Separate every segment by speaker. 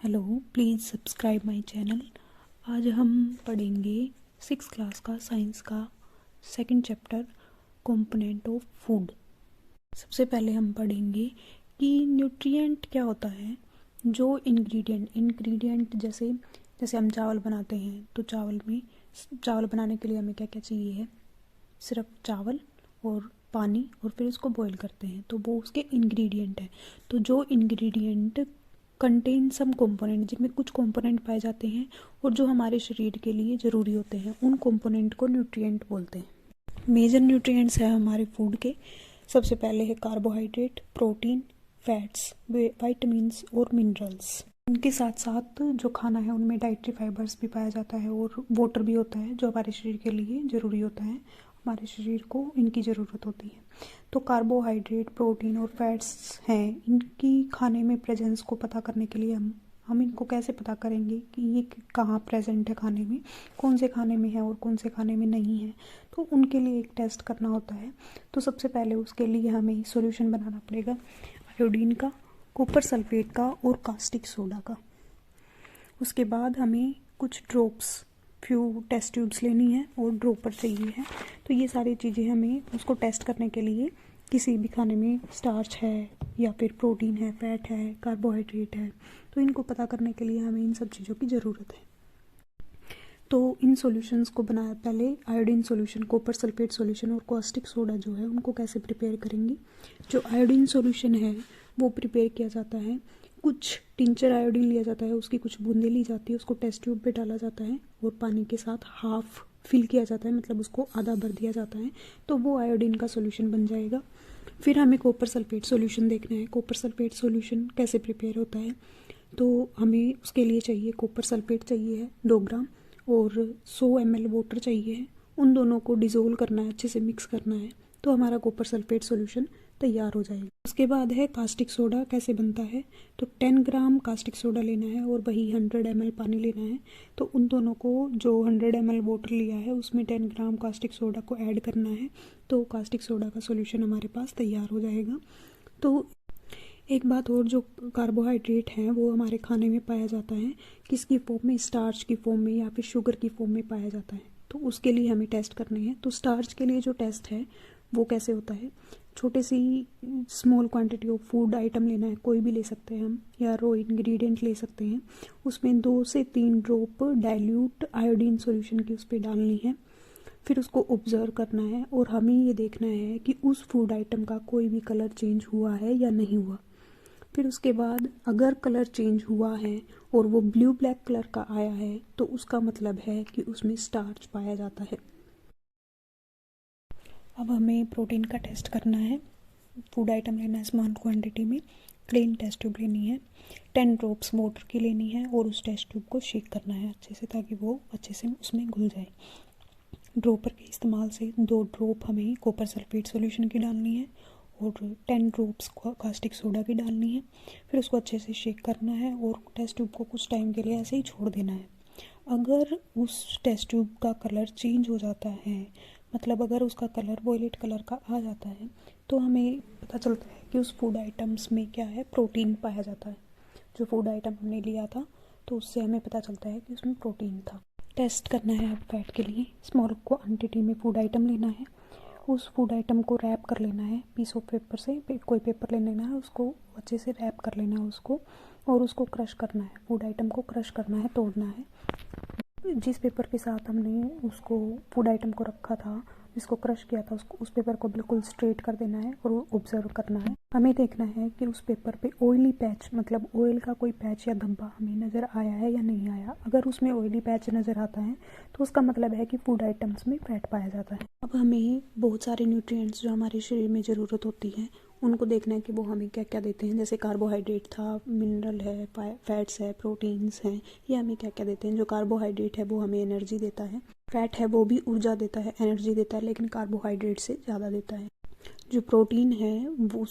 Speaker 1: Hello, please subscribe my channel. आज हम पढ़ेंगे 6th क्लास का साइंस का second chapter component of food. सबसे पहले हम पढ़ेंगे कि न्यूट्रिएंट क्या होता है। जो इंग्रेडिएंट जैसे जैसे हम चावल बनाते हैं तो चावल बनाने के लिए हमें क्या क्या चाहिए है, सिर्फ चावल और पानी, और फिर उसको बॉईल करते हैं तो वो उसके इंग्रेडिएंट है। तो जो इंग्रेडिएंट कंटेन सम कंपोनेंट, जिनमें कुछ कंपोनेंट पाए जाते हैं और जो हमारे शरीर के लिए ज़रूरी होते हैं, उन कंपोनेंट को न्यूट्रिएंट बोलते हैं। मेजर न्यूट्रिएंट्स है हमारे फूड के। सबसे पहले है कार्बोहाइड्रेट, प्रोटीन, फैट्स, विटामिन्स और मिनरल्स। इनके साथ साथ जो खाना है उनमें डाइटरी फाइबर्स भी पाया जाता है और वाटर भी होता है जो हमारे शरीर के लिए ज़रूरी होता है। हमारे शरीर को इनकी ज़रूरत होती है। तो कार्बोहाइड्रेट, प्रोटीन और फैट्स हैं, इनकी खाने में प्रेजेंस को पता करने के लिए हम इनको कैसे पता करेंगे कि ये कहाँ प्रेजेंट है खाने में, कौन से खाने में है और कौन से खाने में नहीं है। तो उनके लिए एक टेस्ट करना होता है। तो सबसे पहले उसके लिए हमें सॉल्यूशन बनाना पड़ेगा आयोडीन का, कॉपर सल्फेट का और कास्टिक सोडा का। उसके बाद हमें कुछ ड्रॉप्स, फ्यू टेस्ट ट्यूब्स लेनी है और ड्रॉपर चाहिए है। तो ये सारी चीज़ें हमें उसको टेस्ट करने के लिए, किसी भी खाने में स्टार्च है या फिर प्रोटीन है, फैट है, कार्बोहाइड्रेट है, तो इनको पता करने के लिए हमें इन सब चीज़ों की ज़रूरत है। तो इन सॉल्यूशंस को बनाया, पहले iodine solution, copper sulphate solution और कास्टिक सोडा जो है उनको कैसे प्रिपेयर करेंगे। जो आयोडीन सॉल्यूशन है वो प्रिपेयर किया जाता है, कुछ टिंचर आयोडीन लिया जाता है, उसकी कुछ बूंदें ली जाती है, उसको टेस्ट ट्यूब पे डाला जाता है और पानी के साथ हाफ फिल किया जाता है, मतलब उसको आधा भर दिया जाता है, तो वो आयोडीन का सॉल्यूशन बन जाएगा। फिर हमें कॉपर सल्फेट सॉल्यूशन देखना है। कॉपर सल्फेट सॉल्यूशन कैसे प्रिपेयर होता है, तो हमें उसके लिए चाहिए कॉपर सल्फेट चाहिए है 2 ग्राम और 100 ml वाटर चाहिए है। उन दोनों को डिज़ोल्व करना है, अच्छे से मिक्स करना है, तो हमारा कॉपर सल्फेट सॉल्यूशन तैयार हो जाएगा। उसके बाद है कास्टिक सोडा कैसे बनता है। तो 10 ग्राम कास्टिक सोडा लेना है और वही 100 ml पानी लेना है। तो उन दोनों को, जो 100 ml वाटर लिया है उसमें 10 ग्राम कास्टिक सोडा को ऐड करना है, तो कास्टिक सोडा का सॉल्यूशन हमारे पास तैयार हो जाएगा। तो एक बात और, जो कार्बोहाइड्रेट हैं वो हमारे खाने में पाया जाता है, किसकी फॉर्म में, स्टार्च की फॉर्म में या फिर शुगर की फॉर्म में पाया जाता है। तो उसके लिए हमें टेस्ट करने हैं। तो स्टार्च के लिए जो टेस्ट है वो कैसे होता है, छोटे सी small quantity of food item लेना है, कोई भी ले सकते हैं हम, या रो इंग्रेडिएंट ले सकते हैं। उसमें 2 से 3 ड्रॉप डाइल्यूट आयोडीन सॉल्यूशन की उस पर डालनी है। फिर उसको ऑब्जर्व करना है और हमें ये देखना है कि उस फूड आइटम का कोई भी कलर चेंज हुआ है या नहीं हुआ। फिर उसके बाद अगर कलर चेंज हुआ है और वो ब्लू ब्लैक कलर का आया है तो उसका मतलब है कि उसमें स्टार्च पाया जाता है। अब हमें प्रोटीन का टेस्ट करना है। फूड आइटम लेना है स्मॉल क्वांटिटी में, क्लीन टेस्ट ट्यूब लेनी है, 10 ड्रॉप्स वाटर की लेनी है और उस टेस्ट ट्यूब को शेक करना है अच्छे से, ताकि वो अच्छे से उसमें घुल जाए। ड्रॉपर के इस्तेमाल से 2 ड्रॉप हमें कॉपर सल्फेट सॉल्यूशन की डालनी है और 10 ड्रॉप्स कास्टिक सोडा की डालनी है। फिर उसको अच्छे से शेक करना है और टेस्ट ट्यूब को कुछ टाइम के लिए ऐसे ही छोड़ देना है। अगर उस टेस्ट ट्यूब का कलर चेंज हो जाता है, मतलब अगर उसका कलर वॉयलेट कलर का आ जाता है, तो हमें पता चलता है कि उस फूड आइटम्स में क्या है, प्रोटीन पाया जाता है। जो फूड आइटम हमने लिया था तो उससे हमें पता चलता है कि उसमें प्रोटीन था। टेस्ट करना है अब फैट के लिए। स्मॉल क्वांटिटी में फूड आइटम लेना है, उस फूड आइटम को रैप कर लेना है पीस ऑफ पेपर से, कोई पेपर ले लेना है, उसको अच्छे से रैप कर लेना है उसको, और उसको क्रश करना है, फूड आइटम को क्रश करना है, तोड़ना है। जिस पेपर के साथ हमने उसको फूड आइटम को रखा था, जिसको क्रश किया था, उसको, उस पेपर को बिल्कुल स्ट्रेट कर देना है और ऑब्जर्व करना है। हमें देखना है कि उस पेपर पे ऑयली पैच, मतलब ऑयल का कोई पैच या धब्बा हमें नज़र आया है या नहीं आया। अगर उसमें ऑयली पैच नज़र आता है तो उसका मतलब है कि फूड आइटम्स में फैट पाया जाता है। अब हमें बहुत सारे न्यूट्रिएंट्स जो हमारे शरीर में ज़रूरत होती है उनको देखना है कि वो हमें क्या क्या देते हैं। जैसे कार्बोहाइड्रेट था, मिनरल है, फैट्स है, प्रोटीन्स हैं, ये हमें क्या क्या देते हैं। जो कार्बोहाइड्रेट है वो हमें एनर्जी देता है, फैट है वो भी ऊर्जा देता है, एनर्जी देता है, लेकिन कार्बोहाइड्रेट से ज़्यादा देता है। जो प्रोटीन है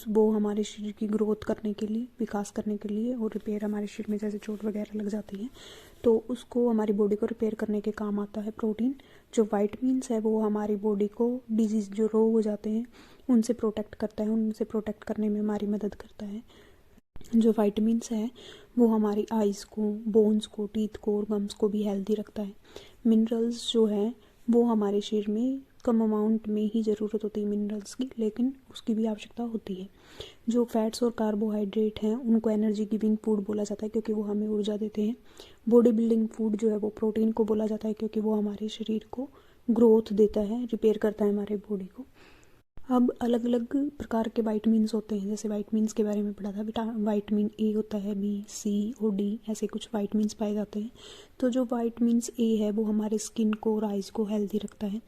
Speaker 1: वो हमारे शरीर की ग्रोथ करने के लिए, विकास करने के लिए, और रिपेयर, हमारे शरीर में जैसे चोट वगैरह लग जाती है तो उसको, हमारी बॉडी को रिपेयर करने के काम आता है प्रोटीन। जो वाइटमिन्स है वो हमारी बॉडी को डिजीज़, जो रोग हो जाते हैं उनसे प्रोटेक्ट करता है, उनसे प्रोटेक्ट करने में हमारी मदद करता है। जो वाइटमिन्स है वो हमारी आइज़ को, बोन्स को, टीथ को और गम्स को भी हेल्दी रखता है। मिनरल्स जो है वो हमारे शरीर में कम अमाउंट में ही ज़रूरत होती है मिनरल्स की, लेकिन उसकी भी आवश्यकता होती है। जो फैट्स और कार्बोहाइड्रेट हैं उनको एनर्जी गिविंग फूड बोला जाता है क्योंकि वो हमें ऊर्जा देते हैं। बॉडी बिल्डिंग फूड जो है वो प्रोटीन को बोला जाता है क्योंकि वो हमारे शरीर को ग्रोथ देता है, रिपेयर करता है हमारे बॉडी को। अब अलग अलग प्रकार के वाइटमिन्स होते हैं, जैसे वाइटमिन्स के बारे में पढ़ा था, वाइटमिन ए होता है, बी, सी और डी, ऐसे कुछ वाइटमिन्स पाए जाते हैं। तो जो वाइटमिन्स ए है वो हमारे स्किन को और आइज़ को हेल्दी रखता है।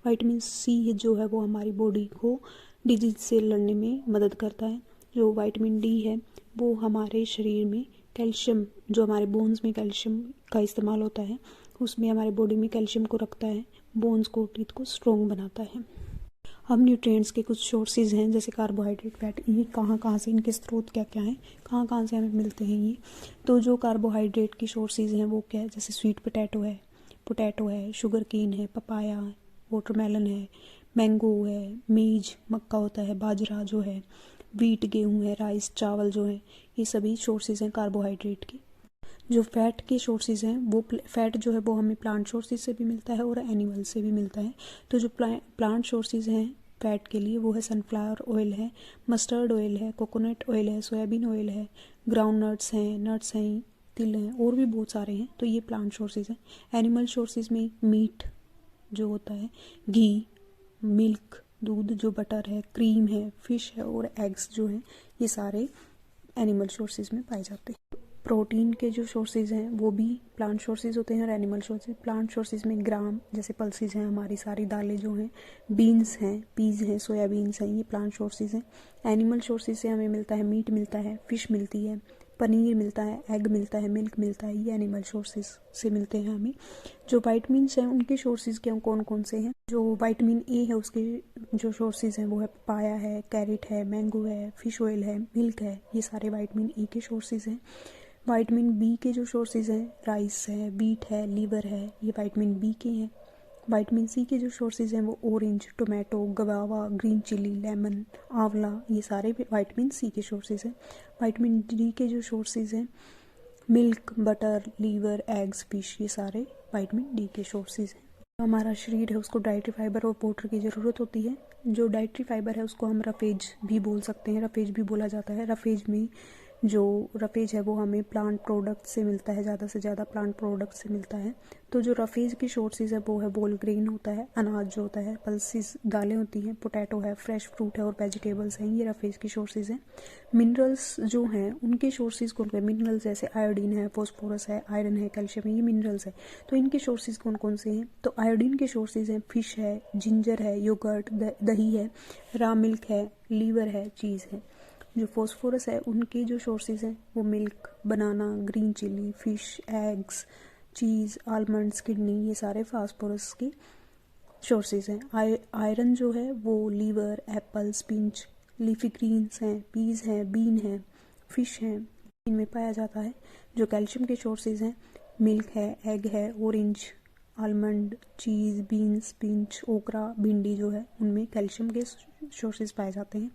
Speaker 1: वाइटमिन सी जो है वो हमारी बॉडी को डिजीज से लड़ने में मदद करता है। जो वाइटमिन डी है वो हमारे शरीर में कैल्शियम, जो हमारे बोन्स में कैल्शियम का इस्तेमाल होता है, उसमें हमारे बॉडी में कैल्शियम को रखता है, बोन्स को, टीथ को स्ट्रॉन्ग बनाता है। अब न्यूट्रिएंट्स के कुछ सोर्सेज हैं जैसे कार्बोहाइड्रेट, फैट, ये कहाँ से, इनके स्रोत क्या क्या हैं, कहाँ से हमें मिलते हैं ये। तो जो कार्बोहाइड्रेट की सोर्सेज हैं वो क्या है, जैसे स्वीट पोटैटो है, शुगर केन है, पपाया है, वाटरमेलन है, मैंगो है, मेज मक्का होता है, बाजरा जो है, वीट गेहूँ है, राइस चावल जो है, ये सभी सोर्सेज हैं कार्बोहाइड्रेट की। जो फैट के सोर्सेज हैं वो फैट जो है वो हमें प्लांट सोर्सेज से भी मिलता है और एनिमल से भी मिलता है। तो जो प्लांट सोर्सेज हैं फैट के लिए वो है सनफ्लावर ऑयल है, मस्टर्ड ऑयल है, कोकोनट ऑयल है, सोयाबीन ऑयल है, ग्राउंड नट्स हैं, तिल हैं, और भी बहुत सारे हैं। तो ये प्लांट सोर्सेज हैं। एनिमल सोर्सेज में मीट जो होता है, घी, मिल्क, दूध जो बटर है, क्रीम है, फिश है और एग्स जो हैं, ये सारे एनिमल सोर्सेज में पाए जाते हैं। प्रोटीन के जो सोर्सेज हैं वो भी प्लांट सोर्सेज होते हैं और एनिमल सोर्सेज। प्लांट सोर्सेज में ग्राम, जैसे पल्सेज हैं, हमारी सारी दालें जो हैं, बीन्स हैं, पीज हैं, सोयाबीन्स हैं, ये प्लांट सोर्सेज हैं। एनिमल सोर्सेज से हमें मिलता है, मीट मिलता है, फिश मिलती है, पनीर मिलता है, एग मिलता है, मिल्क मिलता है, ये एनिमल सोर्सेज से मिलते हैं हमें। जो वाइटमिन्स हैं उनके सोर्सेज क्या कौन कौन से हैं, जो वाइटमिन ए है उसके जो सोर्सेज हैं वो है पपाया है, कैरेट है, मैंगो है, फिश ऑयल है, मिल्क है, ये सारे वाइटमिन ए के सोर्सेज हैं। वाइटमिन बी के जो सोर्सेज हैं राइस है, बीट है, लीवर है, ये वाइटमिन बी के हैं। वाइटमिन सी के जो सोर्सेज हैं वो orange, tomato, guava, green chilli, lemon, आंवला, ये सारे वाइटमिन सी के सोर्सेज हैं। वाइटमिन डी के जो सोर्सेज हैं milk, butter, liver, eggs, fish, ये सारे वाइटमिन डी के सोर्सेज हैं। हमारा शरीर है उसको डाइटरी फाइबर और वाटर की ज़रूरत होती है। जो डाइटरी फाइबर है उसको हम रफेज भी बोल सकते हैं, रफेज भी बोला जाता है। जो रफेज है वो हमें प्लांट प्रोडक्ट से मिलता है, ज़्यादा से ज़्यादा प्लांट प्रोडक्ट से मिलता है। तो जो रफेज की सोर्सेज है वो है होल ग्रेन होता है, अनाज जो होता है, पल्सेस दालें होती हैं, पोटैटो है, फ्रेश फ्रूट है और वेजिटेबल्स हैं, ये रफेज की सोर्सेज हैं। मिनरल्स जो हैं उनके सोर्सेज कौन कौन, मिनरल्स जैसे आयोडीन है, फॉस्फोरस है, आयरन है, कैल्शियम है, ये मिनरल्स है। तो इनके सोर्सेज कौन कौन से हैं, तो आयोडीन के सोर्सेज हैं फिश है, जिंजर है, योगर्ट, दही है, रॉ मिल्क है, लीवर है, चीज़ है। जो फॉस्फोरस है उनके जो सोर्सेज हैं वो मिल्क, बनाना, ग्रीन चिली, फिश, एग्स, चीज़, आलमंड्स, किडनी, ये सारे फास्फोरस के सोर्सेज हैं। आयरन जो है वो liver, apple, spinach, leafy greens हैं, पीज हैं, बीन हैं, फिश हैं, इनमें पाया जाता है। जो कैल्शियम के सोर्सेज हैं मिल्क है, एग है, ऑरेंज, आलमंड, चीज़, बीन्स, पिंच, ओकरा, भिंडी जो है उनमें कैल्शियम के सोर्सेज पाए जाते हैं।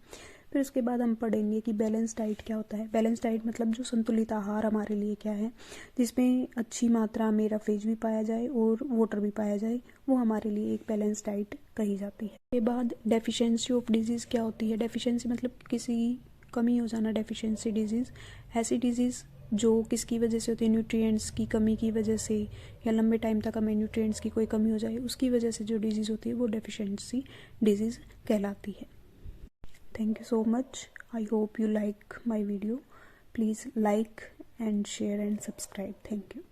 Speaker 1: फिर उसके बाद हम पढ़ेंगे कि बैलेंस डाइट क्या होता है। बैलेंस डाइट मतलब जो संतुलित आहार हमारे लिए क्या है, जिसमें अच्छी मात्रा में रफेज भी पाया जाए और वाटर भी पाया जाए, वो हमारे लिए एक बैलेंस डाइट कही जाती है। उसके बाद डेफिशिएंसी ऑफ डिजीज़ क्या होती है। डेफिशिएंसी मतलब किसी कमी हो जाना, डेफिशिएंसी डिजीज़ ऐसी डिजीज़ जो किसकी वजह से होती है, न्यूट्रिएंट्स की कमी की वजह से, या लंबे टाइम तक हमें न्यूट्रिएंट्स की कोई कमी हो जाए उसकी वजह से जो डिजीज़ होती है वो डेफिशिएंसी डिजीज़ कहलाती है। Thank you so much. I hope you like my video. Please like and share and subscribe. Thank you.